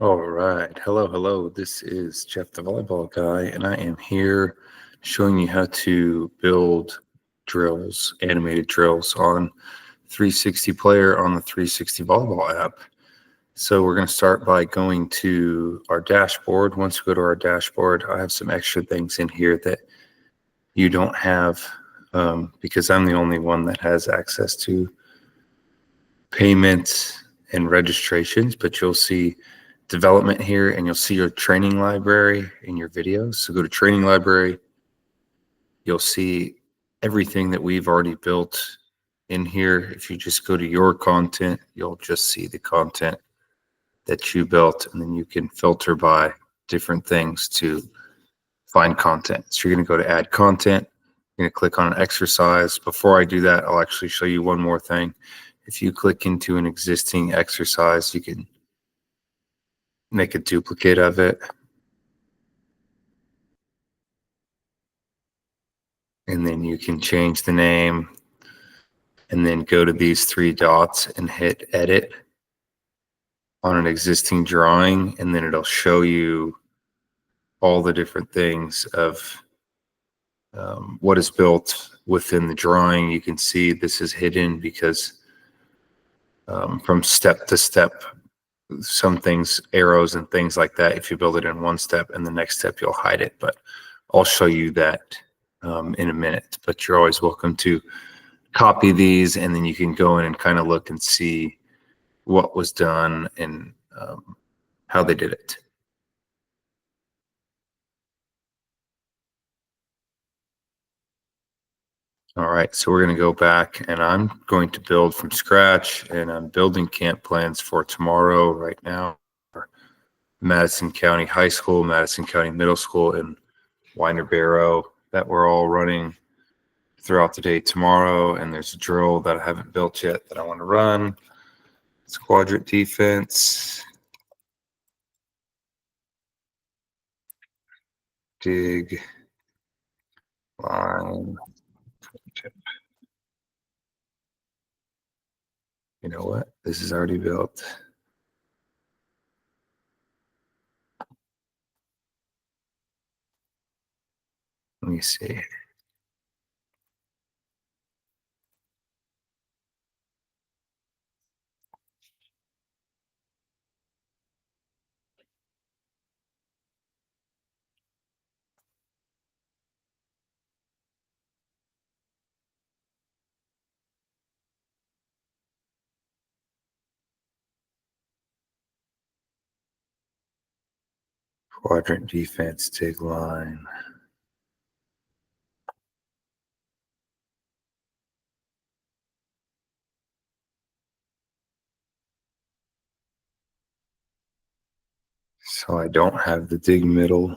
All right. Hello, hello. This is Jeff the Volleyball Guy, and I am here showing you how to build drills, animated drills on 360 Player on the 360 Volleyball app. So we're going to start by going to our dashboard. Once we go to our dashboard, I have some extra things in here that you don't have because I'm the only one that has access to payments and registrations, but you'll see development here and you'll see your training library in your videos. So go to training library. You'll see everything that we've already built in here. If you just go to your content, you'll just see the content that you built, and then you can filter by different things to find content. So you're going to go to add content. You're going to click on an exercise. Before I do that, I'll actually show you one more thing. If you click into an existing exercise, you can make a duplicate of it. And then you can change the name and then go to these three dots and hit edit on an existing drawing. And then it'll show you all the different things of what is built within the drawing. You can see this is hidden because from step to step, some things, arrows and things like that, if you build it in one step and the next step, you'll hide it. But I'll show you that in a minute. But you're always welcome to copy these, and then you can go in and kind of look and see what was done and how they did it. All right, so we're going to go back, and I'm going to build from scratch, and I'm building camp plans for tomorrow right now. Madison County High School, Madison County Middle School, and Winder Barrow that we're all running throughout the day tomorrow. And there's a drill that I haven't built yet that I want to run. It's quadrant defense. Dig. Line. You know what? This is already built. Let me see. Quadrant defense, dig line. So I don't have the dig middle.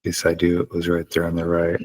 Yes, I do. It was right there on the right.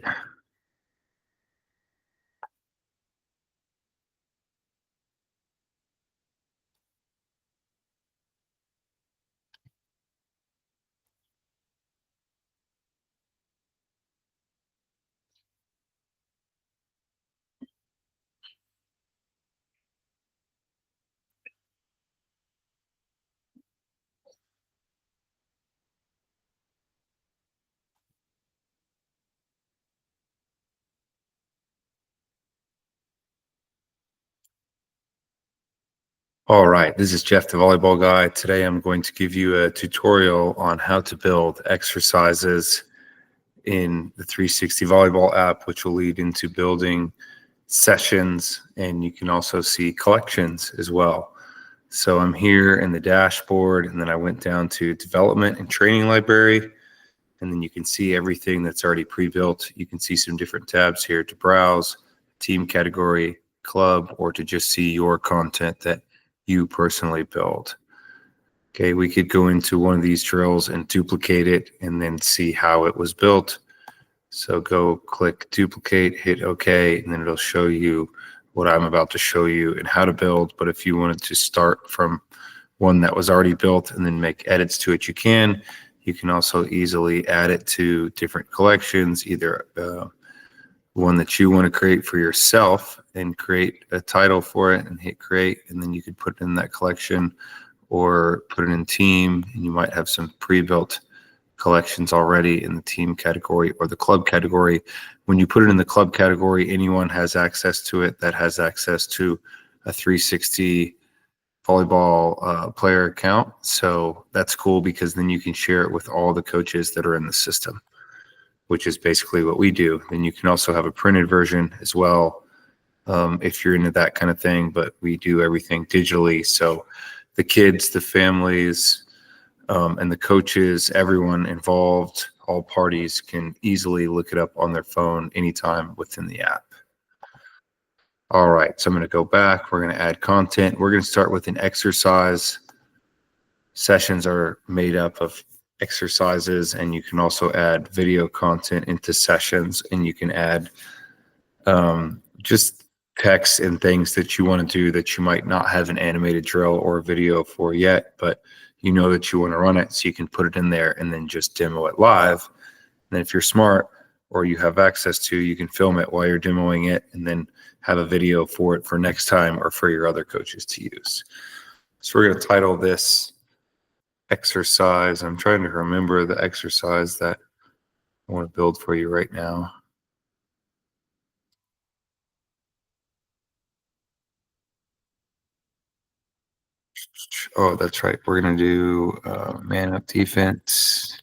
All right, this is Jeff the Volleyball Guy. Today I'm going to give you a tutorial on how to build exercises in the 360 Volleyball app, which will lead into building sessions, and you can also see collections as well. So I'm here in the dashboard, and then I went down to development and training library, and then you can see everything that's already pre-built. You can see some different tabs here to browse, team category, club, or to just see your content that you personally build. Okay, we could go into one of these drills and duplicate it and then see how it was built. So go click duplicate, hit OK, and then it'll show you what I'm about to show you and how to build. But if you wanted to start from one that was already built and then make edits to it, you can. You can also easily add it to different collections, either one that you want to create for yourself and create a title for it and hit create, and then you could put it in that collection, or put it in team, and you might have some pre-built collections already in the team category or the club category. When you put it in the club category, anyone has access to it that has access to a 360 volleyball player account. So that's cool, because then you can share it with all the coaches that are in the system, which is basically what we do. Then you can also have a printed version as well, if you're into that kind of thing, but we do everything digitally. So the kids, the families, and the coaches, everyone involved, all parties can easily look it up on their phone anytime within the app. All right, so I'm going to go back. We're going to add content. We're going to start with an exercise. Sessions are made up of exercises, and you can also add video content into sessions, and you can add just text and things that you want to do that you might not have an animated drill or a video for yet, but you know that you want to run it, so you can put it in there and then just demo it live. And if you're smart or you have access to, you can film it while you're demoing it and then have a video for it for next time or for your other coaches to use. So we're going to title this exercise. I'm trying to remember the exercise that I want to build for you right now. Oh, that's right. We're going to do man up defense.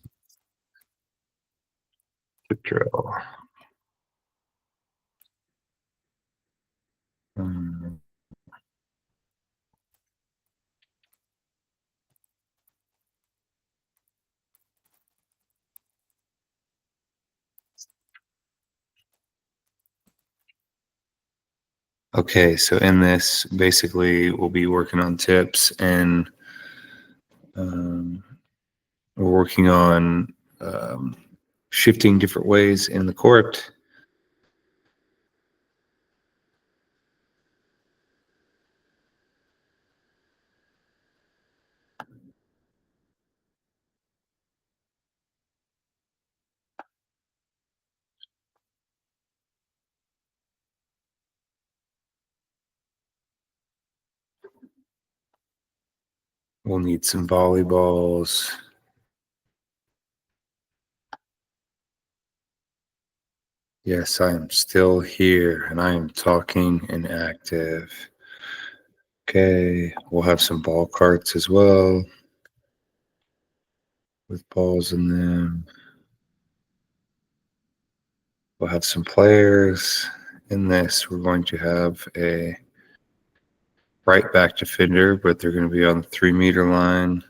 Tip drill. Okay, so in this, basically, we'll be working on tips, and we're working on shifting different ways in the court. We'll need some volleyballs. Yes, I am still here, and I am talking and active. Okay, we'll have some ball carts as well, with balls in them. We'll have some players. In this, we're going to have a right back defender, but they're going to be on the 3-meter line.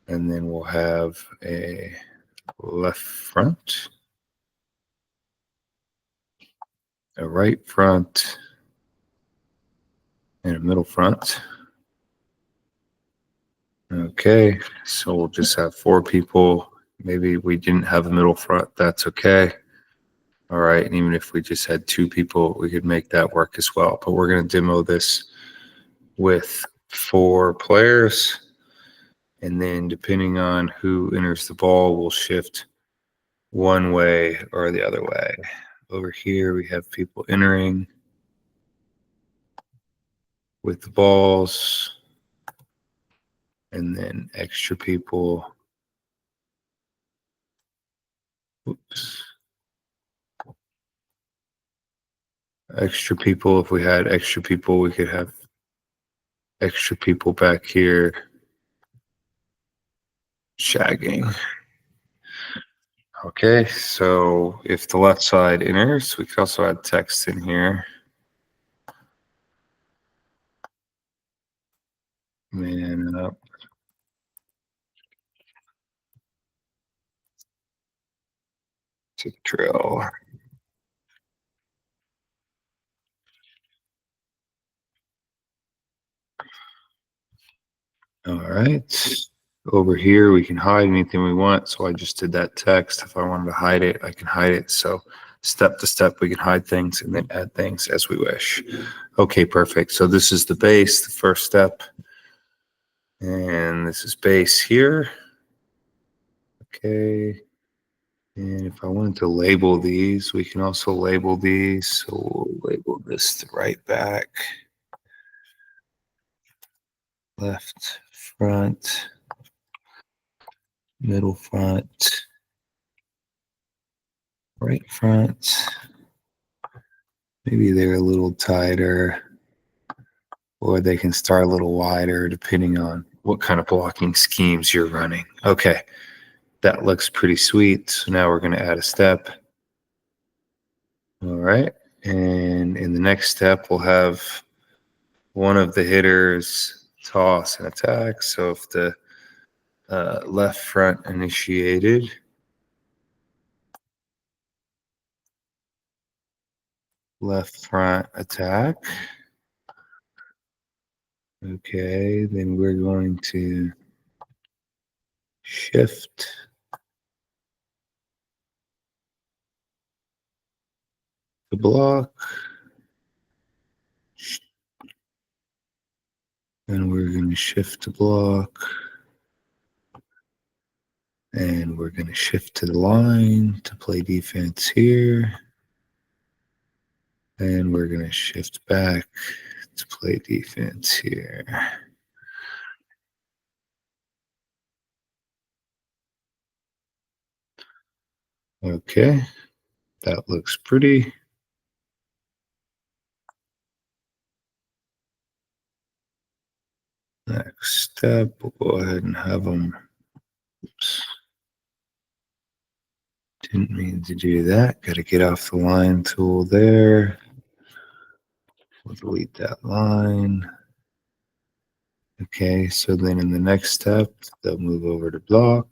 And then we'll have a left front, a right front, and a middle front. Okay, so we'll just have 4 people. Maybe we didn't have a middle front. That's okay. All right, and even if we just had 2 people, we could make that work as well. But we're going to demo this with 4 players. And then depending on who enters the ball, we'll shift one way or the other way. Over here, we have people entering with the balls, and then extra people. Oops. Extra people. If we had extra people, we could have extra people back here shagging. Okay, so if the left side enters, we could also add text in here. Man up. To drill. All right. Over here, we can hide anything we want. So I just did that text. If I wanted to hide it, I can hide it. So step to step, we can hide things and then add things as we wish. Okay, perfect. So this is the base, the first step. And this is base here. Okay. And if I wanted to label these, we can also label these. So we'll label this the right back, left front, middle front, right front. Maybe they're a little tighter, or they can start a little wider depending on what kind of blocking schemes you're running. Okay, that looks pretty sweet. So now we're going to add a step. All right. And in the next step, we'll have one of the hitters toss and attack. So if the left front initiated, left front attack. Okay, then we're going to shift the block. And we're going to shift the block. And we're going to shift to the line to play defense here. And we're going to shift back to play defense here. Okay, that looks pretty. Next step, we'll go ahead and have them. Oops. Didn't mean to do that. Got to get off the line tool there. We'll delete that line. Okay, so then in the next step, they'll move over to block.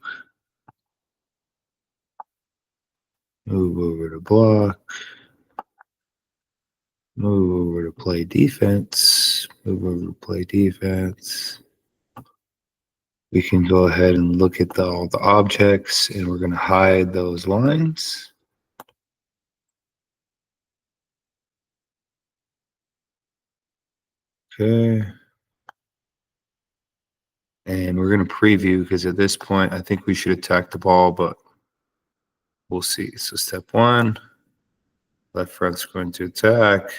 Move over to block. Move over to play defense. Move over to play defense. We can go ahead and look at all the objects, and we're going to hide those lines. Okay. And we're going to preview because at this point, I think we should attack the ball, but we'll see. So step one, left front's going to attack.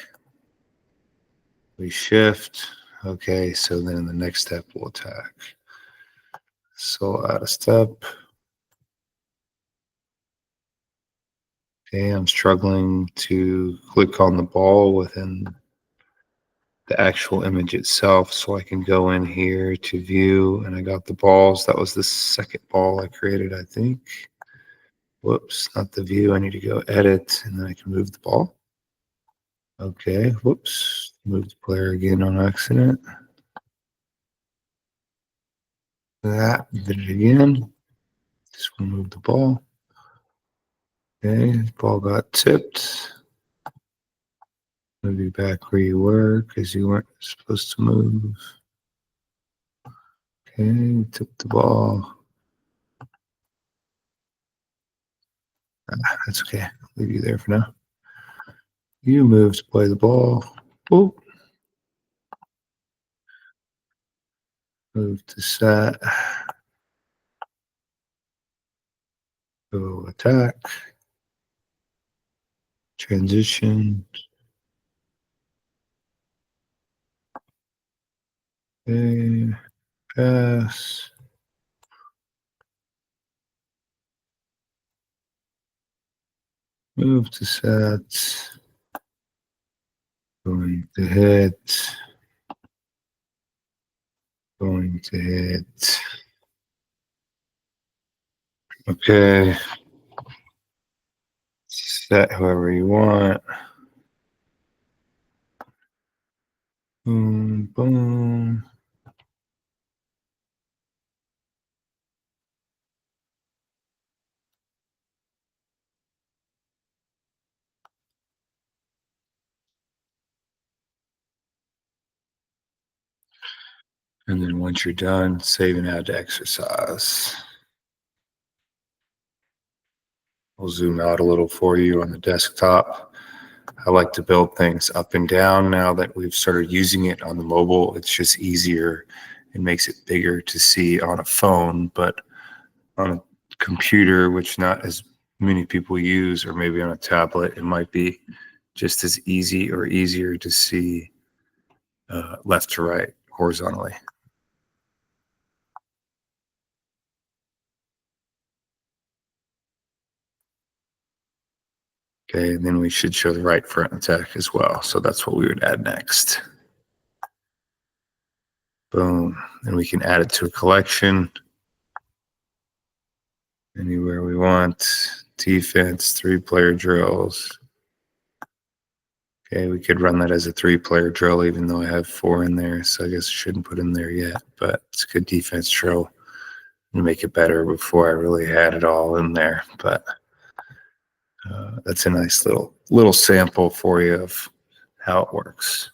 We shift. Okay, so then in the next step, we'll attack. So add a step. Okay, I'm struggling to click on the ball within the actual image itself, so I can go in here to view, and I got the balls. That was the second ball I created, I think. Whoops, not the view. I need to go edit, and then I can move the ball. Okay, whoops, moved the player again on accident. That, did it again. Just want to move the ball. Okay, the ball got tipped. Move you back where you were because you weren't supposed to move. Okay, tip the ball. That's okay. I'll leave you there for now. You move to play the ball. Oh. Move to set. Go attack. Transition. Okay. Pass. Move to set. Going to hit. Going to hit. Okay. Set whoever you want. Boom, boom. And then once you're done, save and add to exercise. I'll zoom out a little for you on the desktop. I like to build things up and down now that we've started using it on the mobile. It's just easier and makes it bigger to see on a phone, but on a computer, which not as many people use, or maybe on a tablet, it might be just as easy or easier to see left to right horizontally. Okay, and then we should show the right front attack as well. So that's what we would add next. Boom. Then we can add it to a collection anywhere we want. Defense, 3-player drills. Okay, we could run that as a 3-player drill, even though I have 4 in there. So I guess I shouldn't put in there yet, but it's a good defense drill to make it better before I really had it all in there. But that's a nice little sample for you of how it works.